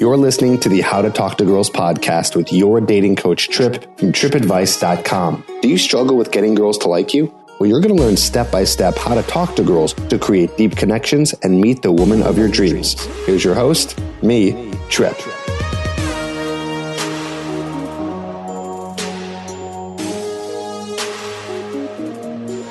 You're listening to the How to Talk to Girls podcast with your dating coach, Trip, from tripadvice.com. Do you struggle with getting girls to like you? Well, you're going to learn step-by-step how to talk to girls to create deep connections and meet the woman of your dreams. Here's your host, me, Trip.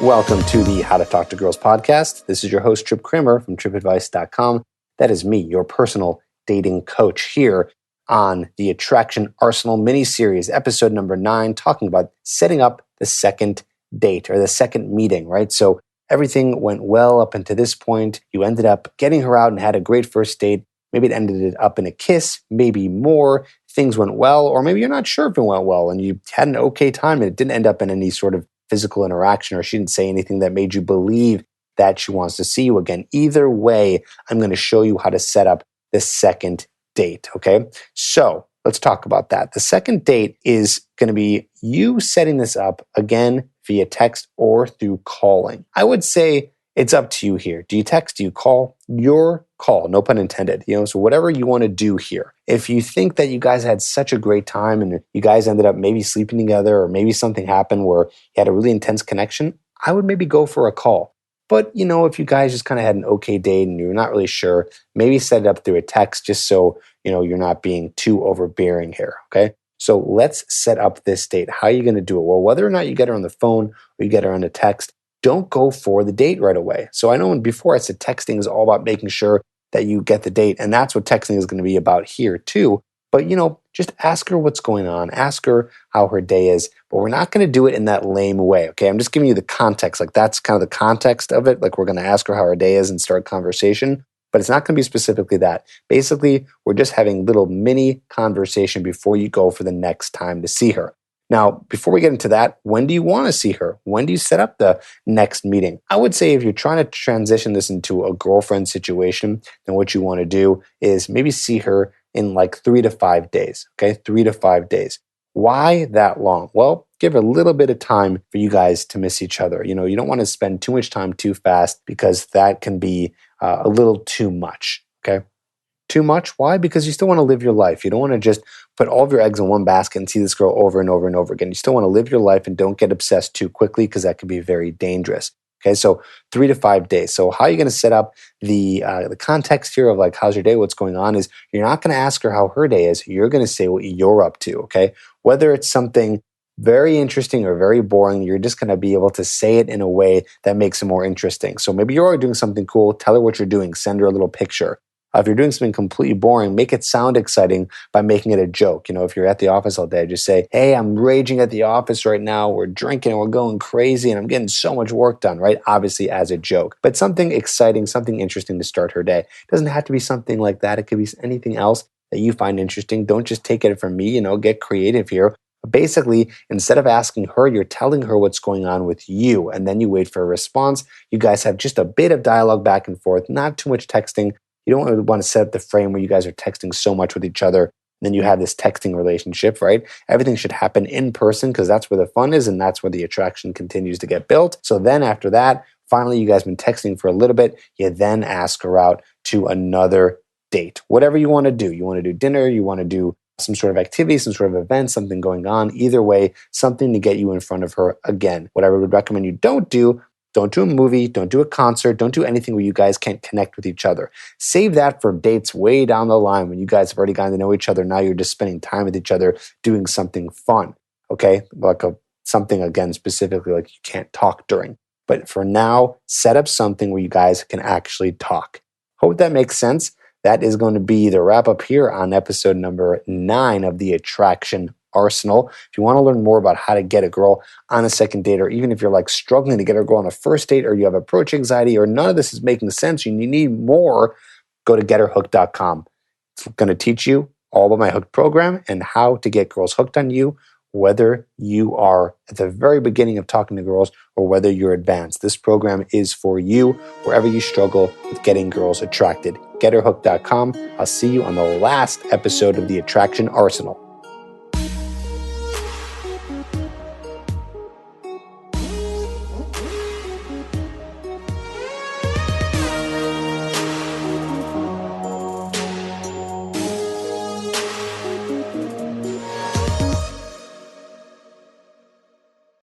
Welcome to the How to Talk to Girls podcast. This is your host, Trip Kramer from tripadvice.com. That is me, your personal dating coach, here on the Attraction Arsenal mini-series, episode number 9, talking about setting up the second date or the second meeting, right? So everything went well up until this point. You ended up getting her out and had a great first date. Maybe it ended up in a kiss, maybe more. Things went well, or maybe you're not sure if it went well and you had an okay time and it didn't end up in any sort of physical interaction, or she didn't say anything that made you believe that she wants to see you again. Either way, I'm going to show you how to set up the second date, okay? So let's talk about that. The second date is going to be you setting this up again via text or through calling. I would say it's up to you here. Do you text? Do you call? Your call, no pun intended. So whatever you want to do here. If you think that you guys had such a great time and you guys ended up maybe sleeping together, or maybe something happened where you had a really intense connection, I would maybe go for a call. But, if you guys just kind of had an okay date and you're not really sure, maybe set it up through a text just so, you're not being too overbearing here, okay? So let's set up this date. How are you going to do it? Well, whether or not you get her on the phone or you get her on a text, don't go for the date right away. So I know before I said texting is all about making sure that you get the date, and that's what texting is going to be about here too. But, just ask her what's going on. Ask her how her day is. But we're not going to do it in that lame way, okay? I'm just giving you the context. Like, that's kind of the context of it. Like, we're going to ask her how her day is and start conversation. But it's not going to be specifically that. Basically, we're just having little mini conversation before you go for the next time to see her. Now, before we get into that, when do you want to see her? When do you set up the next meeting? I would say if you're trying to transition this into a girlfriend situation, then what you want to do is maybe see her in like 3 to 5 days, okay? 3 to 5 days. Why that long? Well, give a little bit of time for you guys to miss each other. You don't want to spend too much time too fast, because that can be a little too much, okay? Too much? Why? Because you still want to live your life. You don't want to just put all of your eggs in one basket and see this girl over and over and over again. You still want to live your life and don't get obsessed too quickly, because that can be very dangerous. Okay, so 3 to 5 days. So how are you going to set up the context here of like, how's your day, what's going on, is you're not going to ask her how her day is. You're going to say what you're up to, okay? Whether it's something very interesting or very boring, you're just going to be able to say it in a way that makes it more interesting. So maybe you're doing something cool. Tell her what you're doing. Send her a little picture. If you're doing something completely boring, make it sound exciting by making it a joke. If you're at the office all day, just say, hey, I'm raging at the office right now. We're drinking and we're going crazy and I'm getting so much work done, right? Obviously as a joke, but something exciting, something interesting to start her day. It doesn't have to be something like that. It could be anything else that you find interesting. Don't just take it from me, get creative here. Basically, instead of asking her, you're telling her what's going on with you, and then you wait for a response. You guys have just a bit of dialogue back and forth, not too much texting. You don't want to set up the frame where you guys are texting so much with each other, and then you have this texting relationship, right? Everything should happen in person, because that's where the fun is and that's where the attraction continues to get built. So then after that, finally, you guys have been texting for a little bit. You then ask her out to another date. Whatever you want to do. You want to do dinner, you want to do some sort of activity, some sort of event, something going on. Either way, something to get you in front of her again. What I would recommend you don't do a movie, don't do a concert, don't do anything where you guys can't connect with each other. Save that for dates way down the line when you guys have already gotten to know each other. Now you're just spending time with each other doing something fun, okay? Like something, again, specifically like you can't talk during. But for now, set up something where you guys can actually talk. Hope that makes sense. That is going to be the wrap up here on episode number 9 of the Attraction Arsenal. If you want to learn more about how to get a girl on a second date, or even if you're like struggling to get a girl on a first date, or you have approach anxiety, or none of this is making sense and you need more, go to getherhooked.com. It's going to teach you all about my Hooked program and how to get girls hooked on you, whether you are at the very beginning of talking to girls or whether you're advanced. This program is for you wherever you struggle with getting girls attracted. Getherhooked.com. I'll see you on the last episode of the Attraction Arsenal.